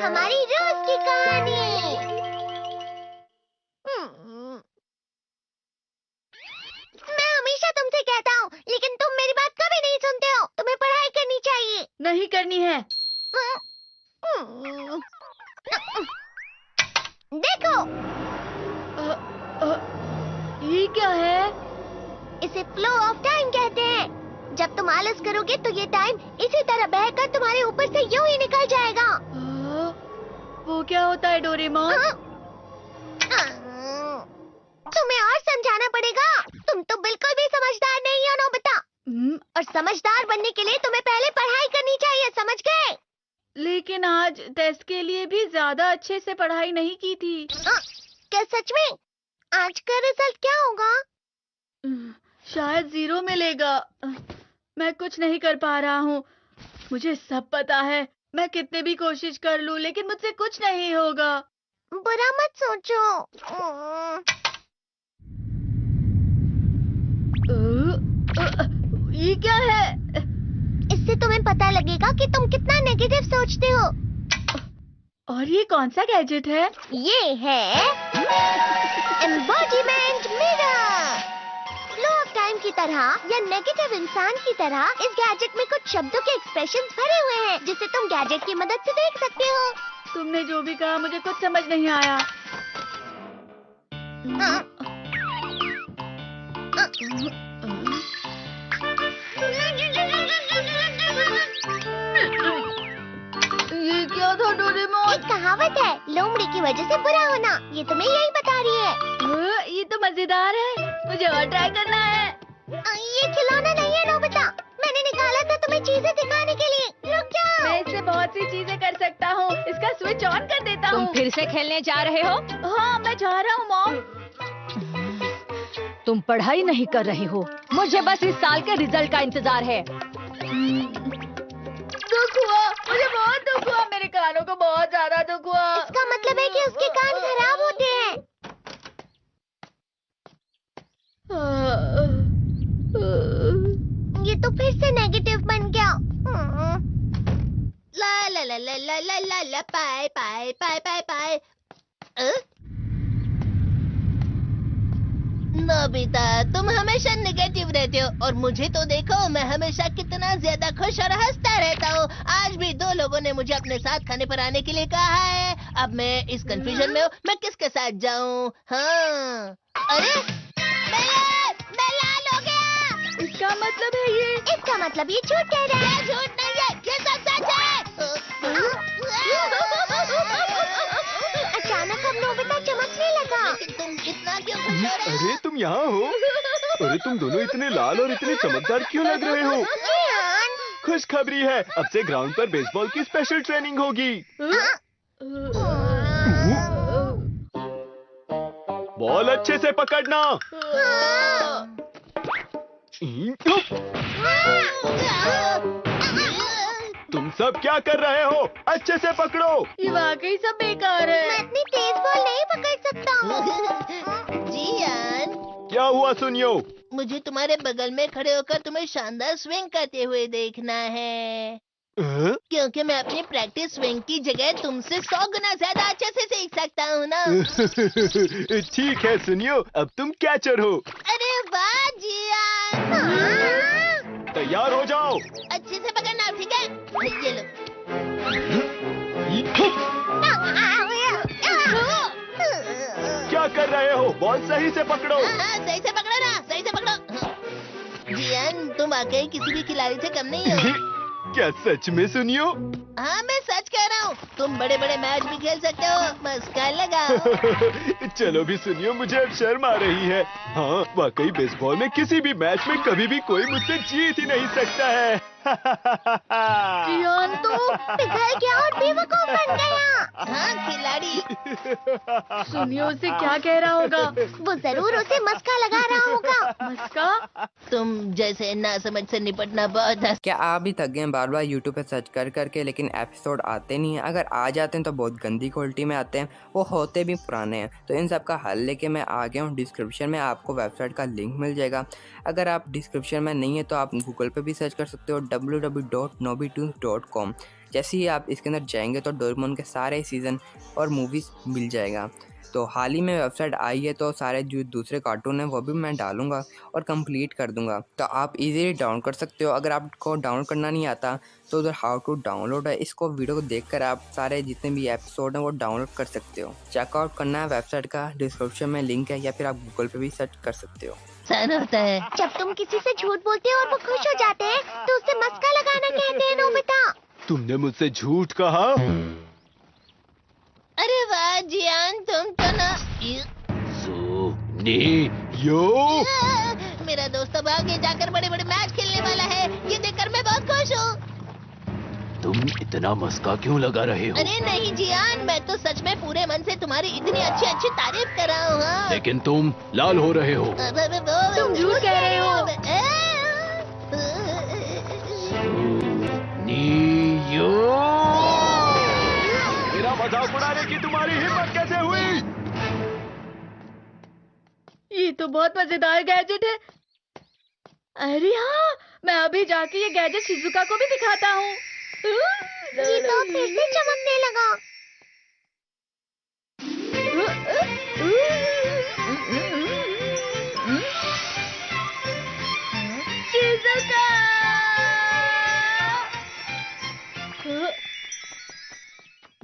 हमारी रोज की कहानी। मैं हमेशा तुमसे कहता हूँ, लेकिन तुम मेरी बात कभी नहीं सुनते हो। तुम्हें पढ़ाई करनी चाहिए। नहीं करनी है। देखो, ये क्या है? इसे फ्लो ऑफ टाइम कहते हैं। जब तुम आलस करोगे तो ये टाइम इसी तरह बहकर तुम्हारे ऊपर से यूं ही निकल जाएगा। वो क्या होता है डोरेमोन? तुम्हें और समझाना पड़ेगा। तुम तो बिल्कुल भी समझदार नहीं हो नोबिता। और समझदार बनने के लिए तुम्हें पहले पढ़ाई करनी चाहिए, समझ गए? लेकिन आज टेस्ट के लिए भी ज्यादा अच्छे से पढ़ाई नहीं की थी। क्या सच में? आज का रिजल्ट क्या होगा? शायद 0 मिलेगा। मैं कुछ नहीं कर पा रहा हूँ। मुझे सब पता है। मैं कितने भी कोशिश कर लूँ, लेकिन मुझसे कुछ नहीं होगा। बुरा मत सोचो। ये क्या है? इससे तुम्हें पता लगेगा कि तुम कितना नेगेटिव सोचते हो। और ये कौन सा गैजेट है? ये है embodiment mirror. Flow of time की तरह या नेगेटिव इंसान की तरह इस गैजेट में कुछ शब्दों के एक्सप्रेशंस भरे हुए हैं, जिसे तुम गैजेट की मदद से देख सकते हो। तुमने जो भी कहा मुझे कुछ समझ नहीं आया। ये क्या था डोरेमोन? एक कहावत है, लोमड़ी की वजह से बुरा होना। ये तुम्हें यही बता रही है। ये तो मजेदार है। मुझे और ट्राई करना है। ये खिलौना नहीं है नोबिता। मैंने निकाला था तुम्हें चीजें दिखाने के लिए। रुक जाओ। मैं इससे बहुत सी चीजें कर सकता हूँ। इसका स्विच ऑन कर देता हूँ। तुम फिर से खेलने जा रहे हो? हाँ, मैं जा रहा हूँ मॉम। तुम पढ़ाई नहीं कर रही हो। मुझे बस इस साल के रिजल्ट का इंतजार है। दुख हुआ, मुझे बहुत दुख हुआ। मेरे कानों को बहुत ज्यादा दुख हुआ। इसका मतलब है कि उसके कान खराब होते हैं। ये तो फिर से नेगेटिव बन गया। ला ला ला ला ला ला ला ला पाए पाए पाए पाए पाए। नोबिता, तुम हमेशा नेगेटिव रहते हो और मुझे तो देखो, मैं हमेशा कितना ज्यादा खुश और हंसता रहता हूँ। आज भी 2 लोगों ने मुझे अपने साथ खाने पर आने के लिए कहा है। अब मैं इस कंफ्यूजन में हूँ, मैं किसके साथ जाऊँ? हाँ, अरे मैं लाल हो गया। इसका मतलब है ये? इसका मतलब ये झूठ कह रहा है। झूठ नहीं है, ये सब सच है। अचानक अब नोबिता चमकने लगा। लेकिन तुम इतना क्यों खुश हो रहे हो? अरे तुम यहाँ हो? अरे तुम दोनों इतने लाल और इतने चमकदार क्यों लग रहे हो? खुशखबरी है, अब से ग्राउंड पर बेसबॉल की स्पेशल ट्रेनिंग होगी। बॉल अच्छे से पकड़ना। तुम सब क्या कर रहे हो? अच्छे से पकड़ो। ये वाकई सब बेकार मैं है। इतनी तेज बॉल नहीं पकड़ सकता हूँ। जियान, क्या हुआ सुनियो? मुझे तुम्हारे बगल में खड़े होकर तुम्हें शानदार स्विंग करते हुए देखना है। क्योंकि मैं अपनी प्रैक्टिस स्विंग की जगह तुमसे 100 गुना ज्यादा अच्छे से सीख सकता हूँ ना। ठीक है सुनियो, अब तुम कैचर हो। अरे वाह जियान। तैयार हो जाओ। अच्छे से पकड़ना, ठीक है? ये लो। क्या कर रहे हो? बॉल सही से पकड़ो। हाँ, सही से पकड़ो ना, सही से पकड़ो। जियान, तुम वाकई किसी भी खिलाड़ी से कम नहीं हो। क्या सच में सुनियो? हाँ, मैं सच कह रहा हूँ। तुम बड़े बड़े मैच भी खेल सकते हो। मस्का लगाओ। चलो भी सुनियो, मुझे अब शर्म आ रही है। हाँ, वाकई बेसबॉल में किसी भी मैच में कभी भी कोई मुझसे जीत ही नहीं सकता है। जियान तो पिघल गया और बेवकूफ बन गया। हाँ, खिलाड़ी। सुनियो उसे क्या कह रहा होगा? वो जरूर उसे मस्का लगा रहा होगा। मस्का? तुम जैसे नासमझ से निपटना बहुत क्या आप भी थक गए बार बार यूट्यूब पे सर्च कर करके, लेकिन एपिसोड आते नहीं हैं? अगर आ जाते हैं तो बहुत गंदी क्वालिटी में आते हैं, वो होते भी पुराने हैं। तो इन सब का हल लेके मैं आ गया हूँ। डिस्क्रिप्शन में आपको वेबसाइट का लिंक मिल जाएगा। अगर आप डिस्क्रिप्शन में नहीं है तो आप गूगल पे भी सर्च कर सकते हो www.nobitoons.com। जैसे ही आप इसके अंदर जाएंगे तो डोरेमोन के सारे सीज़न और मूवीज़ मिल जाएगा। तो हाल ही में वेबसाइट आई है तो सारे जो दूसरे कार्टून हैं वो भी मैं डालूंगा और कंप्लीट कर दूंगा, तो आप इजीली डाउनलोड कर सकते हो। अगर आपको डाउनलोड करना नहीं आता तो उधर हाउ टू डाउनलोड है, इसको वीडियो को देखकर आप सारे जितने भी एपिसोड हैं वो डाउनलोड कर सकते हो। चेकआउट करना है वेबसाइट का, डिस्क्रिप्शन में लिंक है, या फिर आप गूगल पे भी सर्च कर सकते हो। सन होता है। जब तुम किसी से झूठ बोलते हो और वो खुश हो जाते हैं तो उससे मस्का लगाना कहते हैं नोबिता। तुमने मुझसे झूठ कहा? अरे वाह जियान, तुम तो ना यो मेरा दोस्त अब आगे जाकर बड़े बड़े मैच खेलने वाला है, ये देखकर मैं बहुत खुश हूँ। तुम इतना मस्का क्यों लगा रहे हो? अरे नहीं जियान, मैं तो सच में पूरे मन से तुम्हारी इतनी अच्छी अच्छी तारीफ कर रहा हूँ। हाँ। लेकिन तुम लाल हो रहे हो। तुम झूठ कह रहे हो। मेरा मजाक उड़ाने की तुम्हारी हिम्मत कैसे हुई? ये तो बहुत मजेदार गैजेट है। अरे हाँ, मैं अभी जाके ये गैजेट शिजुका को भी दिखाता हूँ। ये तो फिर से चमकने लगा। शिजुका!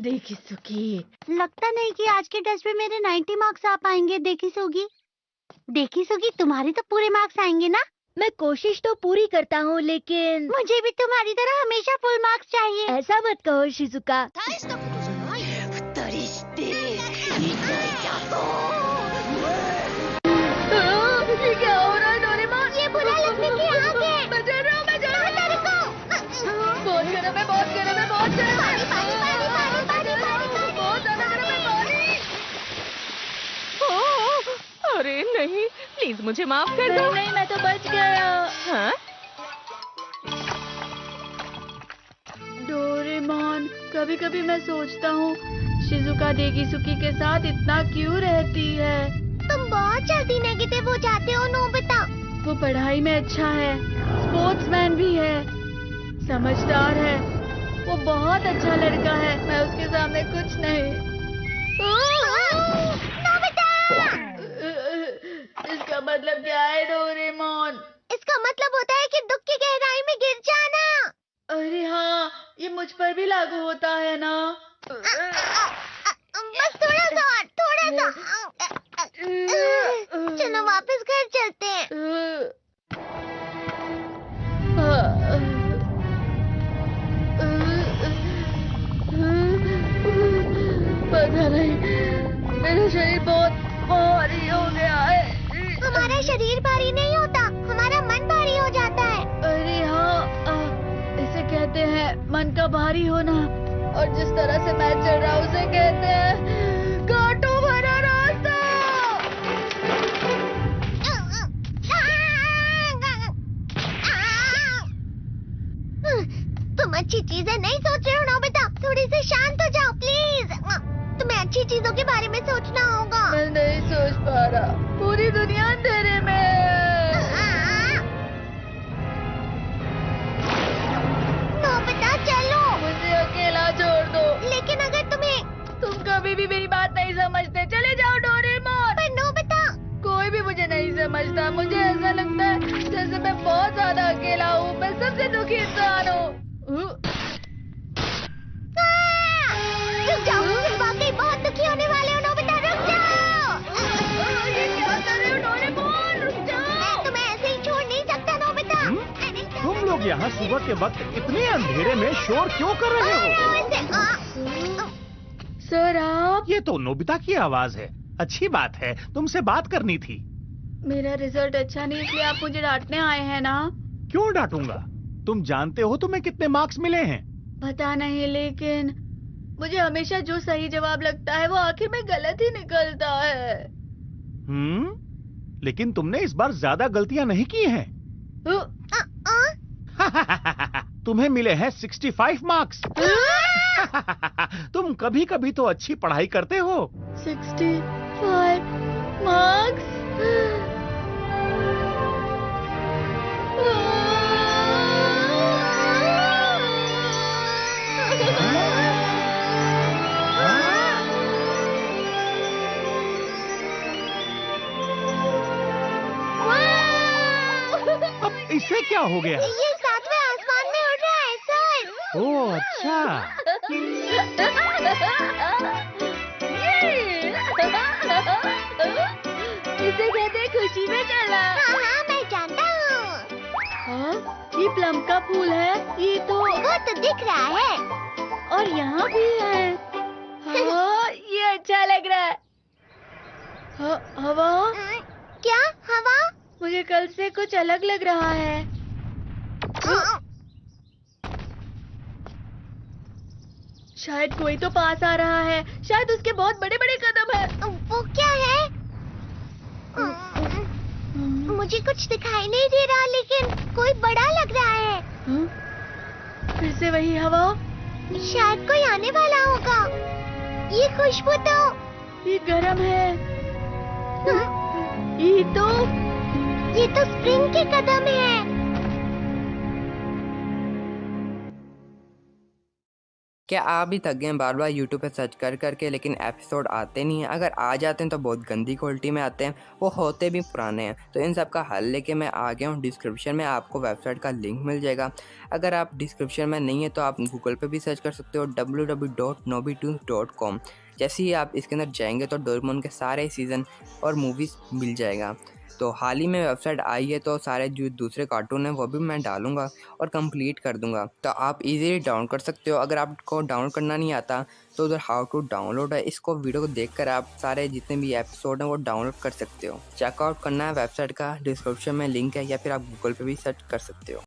देखिसुकी, लगता नहीं कि आज के टेस्ट में मेरे 90 मार्क्स आ पाएंगे। देखिसुगी, तुम्हारे तो पूरे मार्क्स आएंगे ना? मैं कोशिश तो पूरी करता हूँ, लेकिन मुझे भी तुम्हारी तरह हमेशा फुल मार्क्स चाहिए। ऐसा मत कहो शिजुका। ये क्या हो रहा है डोरेमोन? ये बुरा लगने की आग है। मैं डर रहा हूँ, मैं डर रहा हूँ। बहुत गर्म है, बहुत गर्म है, बहुत गर्म है। पानी, बहुत ज्यादा गर्म है पानी। अरे नहीं, प्लीज मुझे माफ कर दो। नहीं, मैं तो बच गया। हाँ? डोरेमोन, कभी कभी मैं सोचता हूँ शिजुका देगिसुकी के साथ इतना क्यों रहती है। तुम बहुत जल्दी नेगेटिव हो जाते हो नोबिता। वो पढ़ाई में अच्छा है, स्पोर्ट्समैन भी है, समझदार है, वो बहुत अच्छा लड़का है। मैं उसके सामने कुछ नहीं। नोबिता! इसका मतलब क्या है डोरेमोन? इसका मतलब होता है कि दुख की गहराई में गिर जाना। अरे हाँ, ये मुझ पर भी लागू होता है ना। बस थोड़ा सा और, थोड़ा सा। चलो वापस घर चलते हैं। पता नहीं, मेरा शरीर बहुत भारी हो गया है। हमारा शरीर भारी नहीं होता, हमारा मन भारी हो जाता है। अरे हाँ, इसे कहते हैं मन का भारी होना। और जिस तरह से मैं चल रहा हूँ उसे कहते हैं कांटों भरा रास्ता। तुम अच्छी चीजें नहीं सोच रहे हो नोबिता, थोड़ी सी शांत हो जाओ प्लीज। तुम्हें अच्छी चीजों के बारे में सोचना होगा। मैं नहीं सोच पा रहा, पूरी दुनिया अंधेरे में है। नोबिता चलो। मुझे अकेला छोड़ दो। लेकिन अगर तुम कभी भी मेरी बात नहीं समझते। चले जाओ डोरेमोन। पर नोबिता, कोई भी मुझे नहीं समझता। मुझे ऐसा लगता है जैसे मैं बहुत ज्यादा अकेला हूँ। मैं सबसे दुखी इंसान हूँ। रुक जाओ, तुम वाकई बहुत दुखी होने वाले हो नोबिता, रुक जाओ। ये क्या कर रहे हो डोरेमोन? रुक जाओ। मैं तुम्हें ऐसे ही छोड़ नहीं सकता नोबिता। तुम लोग यहाँ सुबह के वक्त इतने अंधेरे में शोर क्यों कर रहे हो? सर आप? ये तो नोबिता की आवाज है। अच्छी बात है, तुमसे बात करनी थी। मेरा रिजल्ट अच्छा नहीं, इसलिए आप मुझे डांटने आए हैं ना? क्यों डांटूंगा? तुम जानते हो तुम्हें कितने मार्क्स मिले हैं? पता नहीं, लेकिन मुझे हमेशा जो सही जवाब लगता है वो आखिर में गलत ही निकलता है। लेकिन तुमने इस बार ज्यादा गलतियां नहीं की हैं। तुम्हें मिले हैं 65 मार्क्स। तुम कभी कभी तो अच्छी पढ़ाई करते हो। 65 मार्क्स? क्या हो गया? ये सातवें आसमान में उड़ रहा है सर। ओह अच्छा। इसे कहते हैं खुशी में चला। हाँ मैं जानता हूँ। हाँ, ये प्लम का फूल है। ये तो वो तो दिख रहा है। और यहाँ भी है। हाँ, ये अच्छा लग रहा है। हवा? क्या हवा? मुझे कल से कुछ अलग लग रहा है। शायद कोई तो पास आ रहा है। शायद उसके बहुत बड़े बड़े कदम है। वो क्या है? मुझे कुछ दिखाई नहीं दे रहा, लेकिन कोई बड़ा लग रहा है। फिर से वही हवा। शायद कोई आने वाला होगा। ये खुशबू तो ये गरम है। ये तो स्प्रिंग के कदम है। क्या आप भी थक गए बार बार यूट्यूब पे सर्च कर करके, लेकिन एपिसोड आते नहीं हैं? अगर आ जाते हैं तो बहुत गंदी क्वालिटी में आते हैं, वो होते भी पुराने हैं। तो इन सब का हल लेके मैं आ गया हूँ। डिस्क्रिप्शन में आपको वेबसाइट का लिंक मिल जाएगा। अगर आप डिस्क्रिप्शन में नहीं है तो आप गूगल पे भी सर्च कर सकते हो www.nobitoons.com। जैसे ही आप इसके अंदर जाएंगे तो डोरेमोन के सारे सीज़न और मूवीज़ मिल जाएगा। तो हाल ही में वेबसाइट आई है, तो सारे जो दूसरे कार्टून हैं वो भी मैं डालूंगा और कंप्लीट कर दूंगा। तो आप इजीली डाउनलोड कर सकते हो। अगर आपको डाउनलोड करना नहीं आता तो उधर हाउ टू डाउनलोड है, इसको वीडियो को देखकर आप सारे जितने भी एपिसोड हैं वो डाउनलोड कर सकते हो। चेकआउट करना है वेबसाइट का, डिस्क्रिप्शन में लिंक है, या फिर आप गूगल पे भी सर्च कर सकते हो।